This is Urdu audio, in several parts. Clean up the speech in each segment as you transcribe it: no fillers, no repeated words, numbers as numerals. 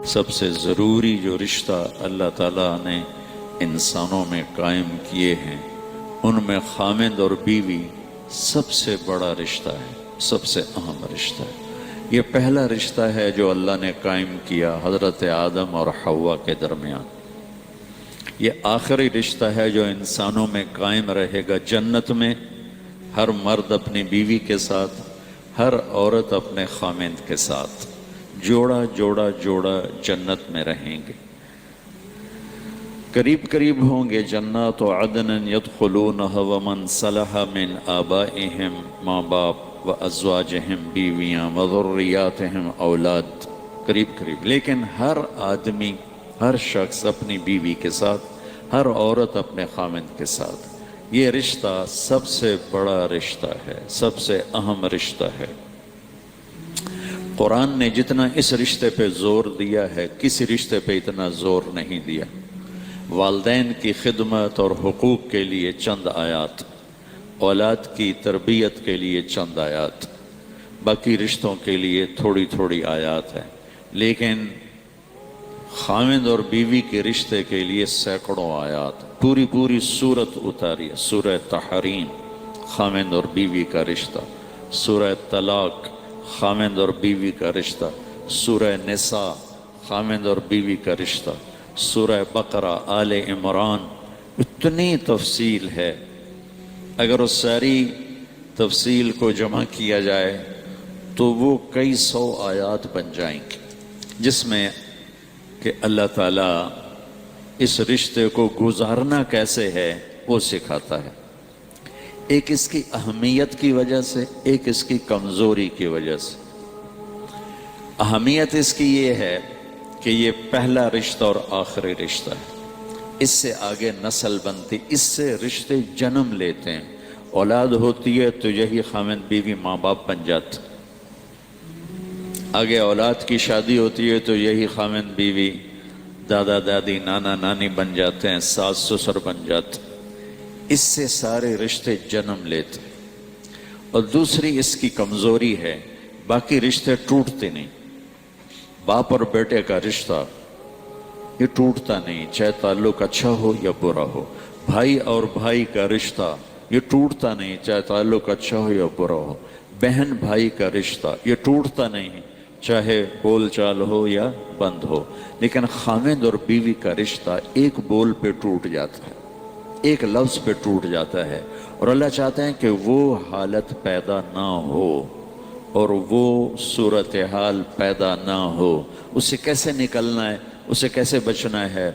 سب سے ضروری جو رشتہ اللہ تعالیٰ نے انسانوں میں قائم کیے ہیں ان میں خامند اور بیوی سب سے بڑا رشتہ ہے، سب سے اہم رشتہ ہے۔ یہ پہلا رشتہ ہے جو اللہ نے قائم کیا حضرت آدم اور حوا کے درمیان۔ یہ آخری رشتہ ہے جو انسانوں میں قائم رہے گا جنت میں، ہر مرد اپنی بیوی کے ساتھ، ہر عورت اپنے خامند کے ساتھ، جوڑا جوڑا جوڑا جنت میں رہیں گے، قریب قریب ہوں گے۔ جنات عدن یدخلونها ومن صلح من آبائہم، ماں باپ و ازواجہم، بیویاں و ذریاتہم، اولاد، قریب قریب۔ لیکن ہر آدمی، ہر شخص اپنی بیوی کے ساتھ، ہر عورت اپنے خامند کے ساتھ۔ یہ رشتہ سب سے بڑا رشتہ ہے، سب سے اہم رشتہ ہے۔ قرآن نے جتنا اس رشتے پہ زور دیا ہے کسی رشتے پہ اتنا زور نہیں دیا۔ والدین کی خدمت اور حقوق کے لیے چند آیات، اولاد کی تربیت کے لیے چند آیات، باقی رشتوں کے لیے تھوڑی تھوڑی آیات ہیں، لیکن خامند اور بیوی کے رشتے کے لیے سینکڑوں آیات، پوری پوری سورت اتاری ہے۔ سورہ تحریم خامند اور بیوی کا رشتہ، سورہ طلاق خامند اور بیوی کا رشتہ، سورہ نساء خامند اور بیوی کا رشتہ، سورہ بقرہ، آل عمران، اتنی تفصیل ہے۔ اگر اس ساری تفصیل کو جمع کیا جائے تو وہ کئی سو آیات بن جائیں گی، جس میں کہ اللہ تعالیٰ اس رشتے کو گزارنا کیسے ہے وہ سکھاتا ہے، ایک اس کی اہمیت کی وجہ سے، ایک اس کی کمزوری کی وجہ سے۔ اہمیت اس کی یہ ہے کہ یہ پہلا رشتہ اور آخری رشتہ ہے، اس سے آگے نسل بنتی، اس سے رشتے جنم لیتے ہیں، اولاد ہوتی ہے تو یہی خامند بیوی ماں باپ بن جاتے، آگے اولاد کی شادی ہوتی ہے تو یہی خامند بیوی دادا دادی نانا نانی بن جاتے ہیں، ساس سسر بن جاتے، اس سے سارے رشتے جنم لیتے۔ اور دوسری اس کی کمزوری ہے، باقی رشتے ٹوٹتے نہیں۔ باپ اور بیٹے کا رشتہ یہ ٹوٹتا نہیں، چاہے تعلق اچھا ہو یا برا ہو۔ بھائی اور بھائی کا رشتہ یہ ٹوٹتا نہیں، چاہے تعلق اچھا ہو یا برا ہو۔ بہن بھائی کا رشتہ یہ ٹوٹتا نہیں، چاہے بول چال ہو یا بند ہو۔ لیکن خامند اور بیوی کا رشتہ ایک بول پہ ٹوٹ جاتا ہے، ایک لفظ پہ ٹوٹ جاتا ہے، اور اللہ چاہتے ہیں کہ وہ حالت پیدا نہ ہو اور وہ صورتحال پیدا نہ ہو۔ اسے کیسے نکلنا ہے، اسے کیسے بچنا ہے؟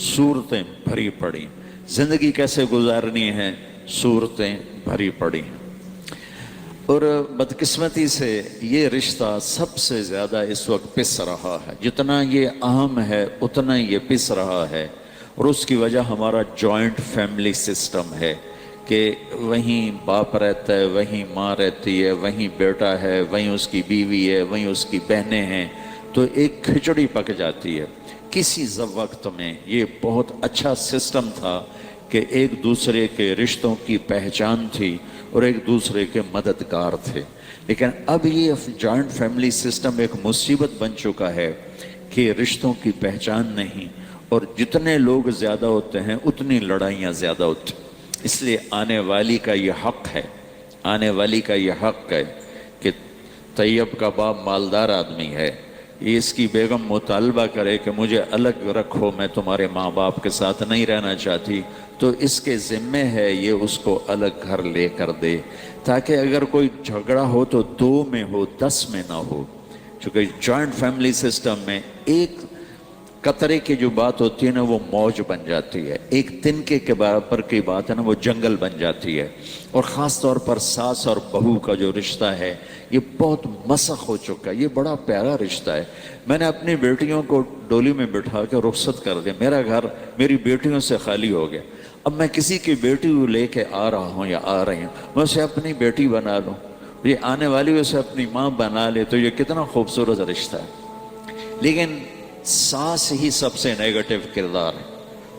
صورتیں بھری پڑی، زندگی کیسے گزارنی ہے، صورتیں بھری پڑی ہیں۔ اور بدقسمتی سے یہ رشتہ سب سے زیادہ اس وقت پس رہا ہے، جتنا یہ اہم ہے اتنا یہ پس رہا ہے، اور اس کی وجہ ہمارا جوائنٹ فیملی سسٹم ہے کہ وہیں باپ رہتا ہے، وہیں ماں رہتی ہے، وہیں بیٹا ہے، وہیں اس کی بیوی ہے، وہیں اس کی بہنیں ہیں، تو ایک کھچڑی پک جاتی ہے۔ کسی وقت میں یہ بہت اچھا سسٹم تھا کہ ایک دوسرے کے رشتوں کی پہچان تھی اور ایک دوسرے کے مددگار تھے، لیکن اب یہ جوائنٹ فیملی سسٹم ایک مصیبت بن چکا ہے کہ رشتوں کی پہچان نہیں، اور جتنے لوگ زیادہ ہوتے ہیں اتنی لڑائیاں زیادہ ہوتی ہیں۔ اس لیے آنے والی کا یہ حق ہے، آنے والی کا یہ حق ہے کہ طیب کا باپ مالدار آدمی ہے، یہ اس کی بیگم مطالبہ کرے کہ مجھے الگ رکھو، میں تمہارے ماں باپ کے ساتھ نہیں رہنا چاہتی، تو اس کے ذمے ہے یہ اس کو الگ گھر لے کر دے، تاکہ اگر کوئی جھگڑا ہو تو 2 میں ہو، 10 میں نہ ہو۔ چونکہ جوائنٹ فیملی سسٹم میں ایک قطرے کی جو بات ہوتی ہے نا وہ موج بن جاتی ہے، ایک تنکے کے برابر کی بات ہے نا وہ جنگل بن جاتی ہے۔ اور خاص طور پر ساس اور بہو کا جو رشتہ ہے یہ بہت مسخ ہو چکا ہے، یہ بڑا پیارا رشتہ ہے۔ میں نے اپنی بیٹیوں کو ڈولی میں بٹھا کے رخصت کر دیا، میرا گھر میری بیٹیوں سے خالی ہو گیا۔ اب میں کسی کی بیٹی کو لے کے آ رہا ہوں یا آ رہی ہوں، میں اسے اپنی بیٹی بنا لوں، یہ آنے والی اسے اپنی ماں بنا لے، تو یہ کتنا خوبصورت رشتہ ہے۔ لیکن ساس ہی سب سے نیگیٹو کردار ہے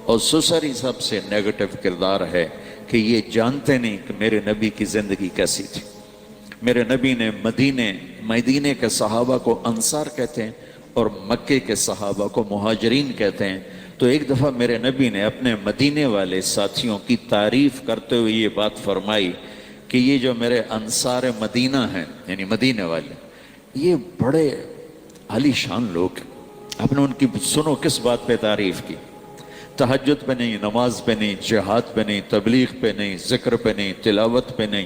اور سسر ہی سب سے نیگیٹو کردار ہے کہ یہ جانتے نہیں کہ میرے نبی کی زندگی کیسی تھی۔ میرے نبی نے مدینے کے صحابہ کو انصار کہتے ہیں، اور مکے کے صحابہ کو مہاجرین کہتے ہیں. تو ایک دفعہ میرے نبی نے اپنے مدینے والے ساتھیوں کی تعریف کرتے ہوئے یہ بات فرمائی کہ یہ جو میرے انصار مدینہ ہیں، یعنی مدینے والے، یہ بڑے عالی شان لوگ ہیں. آپ نے ان کی سنو کس بات پہ تعریف کی. تہجد پہ نہیں، نماز پہ نہیں، جہاد پہ نہیں، تبلیغ پہ نہیں، ذکر پہ نہیں، تلاوت پہ نہیں.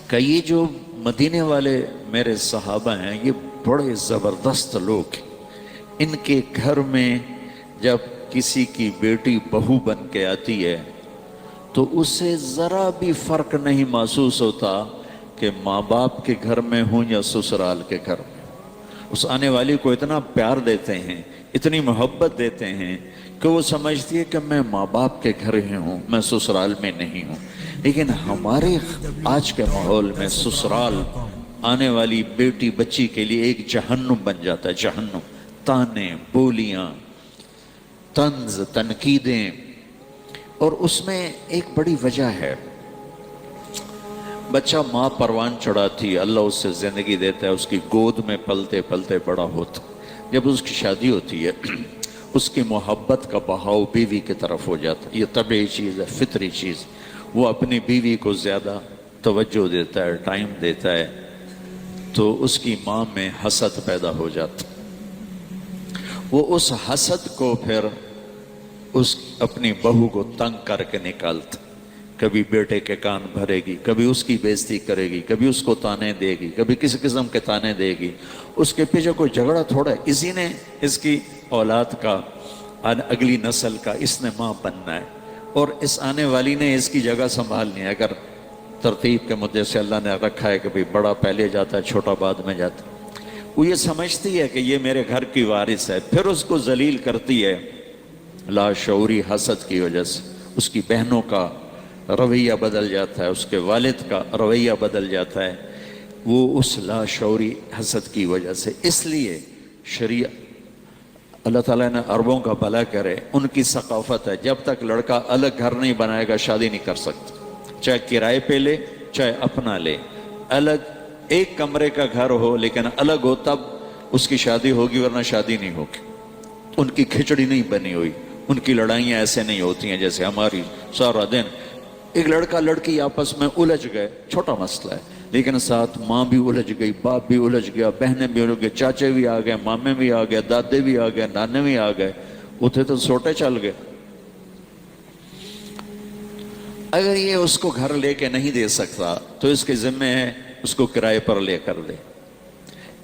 کہ یہ جو مدینے والے میرے صحابہ ہیں یہ بڑے زبردست لوگ ہیں. ان کے گھر میں جب کسی کی بیٹی بہو بن کے آتی ہے تو اسے ذرا بھی فرق نہیں محسوس ہوتا کہ ماں باپ کے گھر میں ہوں یا سسرال کے گھر میں. اس آنے والی کو اتنا پیار دیتے ہیں، اتنی محبت دیتے ہیں کہ وہ سمجھتی ہے کہ میں ماں باپ کے گھر ہی ہوں، میں سسرال میں نہیں ہوں. لیکن ہمارے آج کے ماحول میں سسرال آنے والی بیٹی بچی کے لیے ایک جہنم بن جاتا ہے. جہنم، تانے، بولیاں، طنز، تنقیدیں. اور اس میں ایک بڑی وجہ ہے، بچہ ماں پروان چڑھاتی، اللہ اس سے زندگی دیتا ہے، اس کی گود میں پلتے پلتے بڑا ہوتا. جب اس کی شادی ہوتی ہے اس کی محبت کا بہاؤ بیوی کی طرف ہو جاتا ہے. یہ طبعی چیز ہے، فطری چیز. وہ اپنی بیوی کو زیادہ توجہ دیتا ہے، ٹائم دیتا ہے. تو اس کی ماں میں حسد پیدا ہو جاتا. وہ اس حسد کو پھر اس اپنی بہو کو تنگ کر کے نکالتا. کبھی بیٹے کے کان بھرے گی، کبھی اس کی بےزتی کرے گی، کبھی اس کو تانے دے گی، کبھی کسی قسم کے تانے دے گی. اس کے پیچھے کوئی جھگڑا تھوڑا ہے، اسی نے اس کی اولاد کا، اگلی نسل کا اس نے ماں بننا ہے اور اس آنے والی نے اس کی جگہ سنبھالنی ہے. اگر ترتیب کے مدے سے اللہ نے رکھا ہے کہ بھی بڑا پہلے جاتا ہے چھوٹا بعد میں جاتا ہے، وہ یہ سمجھتی ہے کہ یہ میرے گھر کی وارث ہے. پھر اس کو ذلیل کرتی ہے لاشعوری حسد کی وجہ سے. اس کی بہنوں کا رویہ بدل جاتا ہے، اس کے والد کا رویہ بدل جاتا ہے، وہ اس لاشعوری حسد کی وجہ سے. اس لیے شریعت، اللہ تعالیٰ نے عربوں کا بھلا کرے، ان کی ثقافت ہے جب تک لڑکا الگ گھر نہیں بنائے گا شادی نہیں کر سکتا. چاہے کرائے پہ لے چاہے اپنا لے، الگ ایک کمرے کا گھر ہو لیکن الگ ہو تب اس کی شادی ہوگی، ورنہ شادی نہیں ہوگی. ان کی کھچڑی نہیں بنی ہوئی، ان کی لڑائیاں ایسے نہیں ہوتی ہیں جیسے ہماری. سارا دن ایک لڑکا لڑکی آپس میں الجھ گئے، چھوٹا مسئلہ ہے، لیکن ساتھ ماں بھی الجھ گئی، باپ بھی الجھ گیا، بہنیں بھی الجھ گئے، چاچے بھی آ گئے، مامے بھی آ گئے، دادے بھی آ گئے، نانے بھی آ گئے، اتنے تو سوٹے چل گئے. اگر یہ اس کو گھر لے کے نہیں دے سکتا تو اس کے ذمہ ہے اس کو کرائے پر لے کر دے.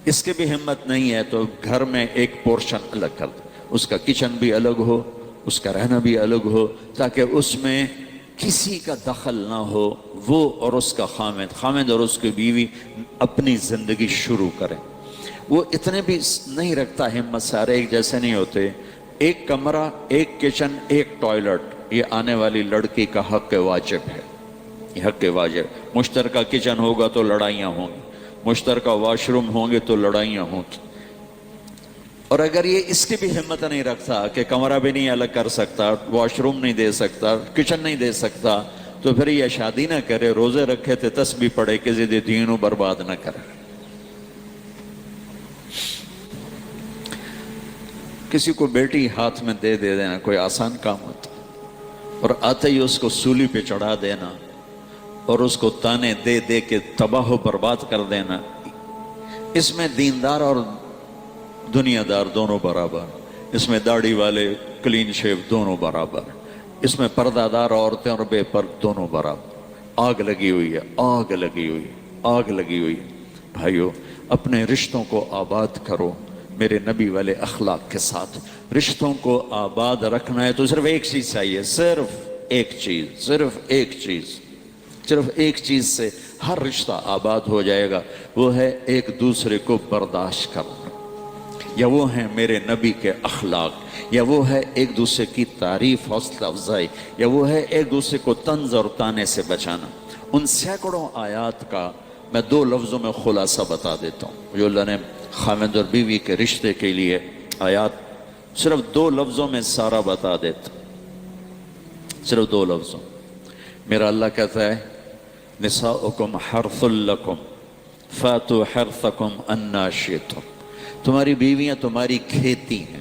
اس کی بھی ہمت نہیں ہے تو گھر میں ایک پورشن الگ کر دے، اس کا کچن بھی الگ ہو، اس کا رہنا بھی الگ ہو، تاکہ اس میں کسی کا دخل نہ ہو. وہ اور اس کا خامد اور اس کی بیوی اپنی زندگی شروع کریں. وہ اتنے بھی نہیں رکھتا ہمت، سارے ایک جیسے نہیں ہوتے. ایک کمرہ، ایک کچن، ایک ٹوائلٹ، یہ آنے والی لڑکی کا حق واجب ہے. یہ حق واجب. مشترکہ کچن ہوگا تو لڑائیاں ہوں گی، مشترکہ واش روم ہوں گے تو لڑائیاں ہوں گی. اور اگر یہ اس کی بھی ہمت نہیں رکھتا کہ کمرہ بھی نہیں الگ کر سکتا، واش روم نہیں دے سکتا، کچن نہیں دے سکتا، تو پھر یہ شادی نہ کرے، روزے رکھے تھے تسبیح پڑھے، کسی دے دینوں برباد نہ کرے. کسی کو بیٹی ہاتھ میں دے دینا کوئی آسان کام ہوتا، اور آتے ہی اس کو سولی پہ چڑھا دینا اور اس کو تانے دے دے کے تباہ و برباد کر دینا. اس میں دیندار اور دنیا دار دونوں برابر، اس میں داڑھی والے کلین شیو دونوں برابر، اس میں پردہ دار عورتیں اور بے پرد دونوں برابر. آگ لگی ہوئی ہے، آگ لگی ہوئی ہے، آگ لگی ہوئی ہے. بھائیو، اپنے رشتوں کو آباد کرو میرے نبی والے اخلاق کے ساتھ. رشتوں کو آباد رکھنا ہے تو صرف ایک چیز چاہیے، صرف ایک چیز، صرف ایک چیز، صرف ایک چیز سے ہر رشتہ آباد ہو جائے گا. وہ ہے ایک دوسرے کو برداشت کرنا، یا وہ ہیں میرے نبی کے اخلاق، یا وہ ہے ایک دوسرے کی تعریف، حوصلہ افزائی، یا وہ ہے ایک دوسرے کو طنز اور تانے سے بچانا. ان سینکڑوں آیات کا میں 2 لفظوں میں خلاصہ بتا دیتا ہوں جو اللہ نے خاوند اور بیوی کے رشتے کے لیے آیات، صرف 2 لفظوں میں سارا بتا دیتا، صرف 2 لفظوں. میرا اللہ کہتا ہے نساؤکم حرث لکم فاتوا حرثکم انا شئتم. تمہاری بیویاں تمہاری کھیتی ہیں،